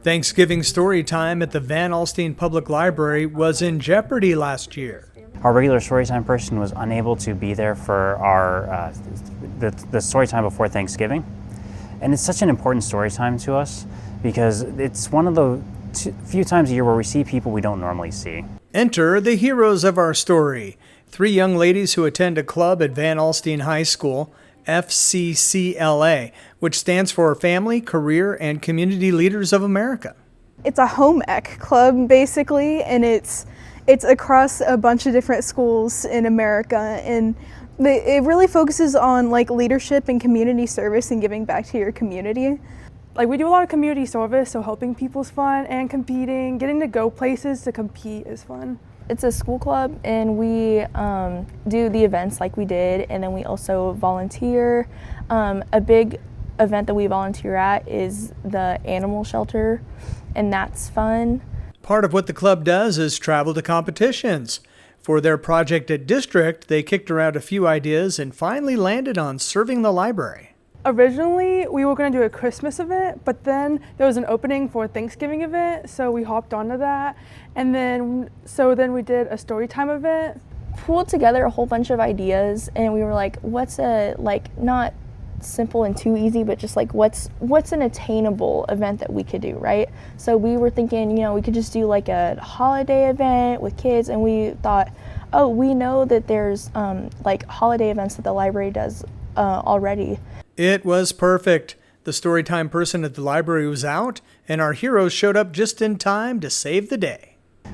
Thanksgiving story time at the Van Alstyne Public Library was in jeopardy last year. Our regular storytime person was unable to be there for our the storytime before Thanksgiving. And it's such an important storytime to us because it's one of the few times a year where we see people we don't normally see. Enter the heroes of our story. 3 young ladies who attend a club at Van Alstyne High School, FCCLA, which stands for Family, Career, and Community Leaders of America. It's a home ec club, basically, and it's across a bunch of different schools in America, and it really focuses on like leadership and community service and giving back to your community. Like, we do a lot of community service, so helping people's fun, and competing, getting to go places to compete is fun. It's a school club, and we do the events like we did, and then we also volunteer. A big event that we volunteer at is the animal shelter, and that's fun. Part of what the club does is travel to competitions. For their project at District, they kicked around a few ideas and finally landed on serving the library. Originally, we were going to do a Christmas event, but then there was an opening for a Thanksgiving event, so we hopped onto that. And then we did a storytime event. Pulled together a whole bunch of ideas, and we were like, what's a, like, not simple and too easy, but just like what's an attainable event that we could do, right? So we were thinking, we could just do like a holiday event with kids, and we thought, oh, we know that there's like holiday events that the library does already. It was perfect. The storytime person at the library was out, and our heroes showed up just in time to save the day.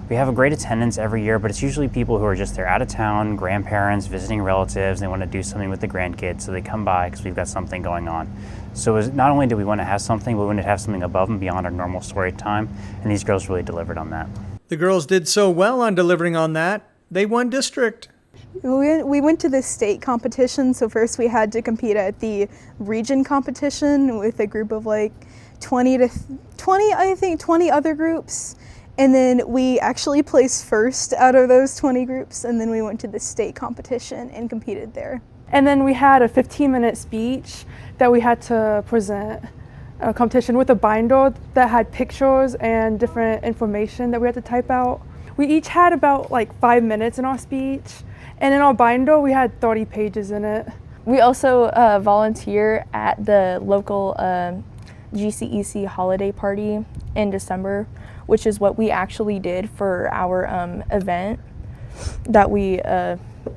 We have a great attendance every year, but it's usually people who are just there out of town, grandparents, visiting relatives. They want to do something with the grandkids, so they come by because we've got something going on. So not only do we want to have something, but we want to have something above and beyond our normal story time, and these girls really delivered on that. The girls did so well on delivering on that, they won District. We went to the state competition, so first we had to compete at the region competition with a group of like 20 other groups. And then we actually placed first out of those 20 groups, and then we went to the state competition and competed there. And then we had a 15-minute speech that we had to present a competition with a binder that had pictures and different information that we had to type out. We each had about like 5 minutes in our speech, and in our binder we had 30 pages in it. We also volunteer at the local GCEC holiday party in December, which is what we actually did for our event that we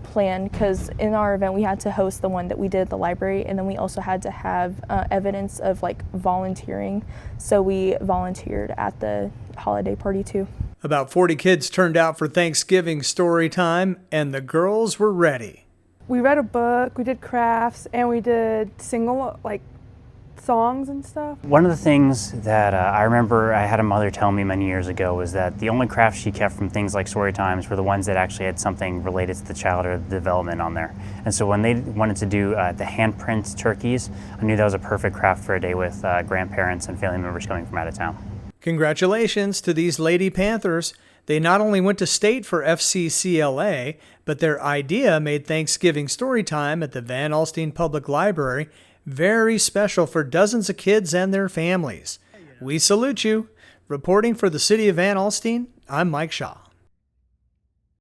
planned, because in our event we had to host the one that we did at the library, and then we also had to have evidence of like volunteering, so we volunteered at the holiday party too. About 40 kids turned out for Thanksgiving story time, and the girls were ready. We read a book, we did crafts, and we did songs and stuff. One of the things that I remember I had a mother tell me many years ago was that the only crafts she kept from things like story times were the ones that actually had something related to the child or the development on there. And so when they wanted to do the handprint turkeys, I knew that was a perfect craft for a day with grandparents and family members coming from out of town. Congratulations to these Lady Panthers. They not only went to state for FCCLA, but their idea made Thanksgiving Storytime at the Van Alstyne Public Library very special for dozens of kids and their families. We salute you. Reporting for the City of Van Alstyne, I'm Mike Shaw.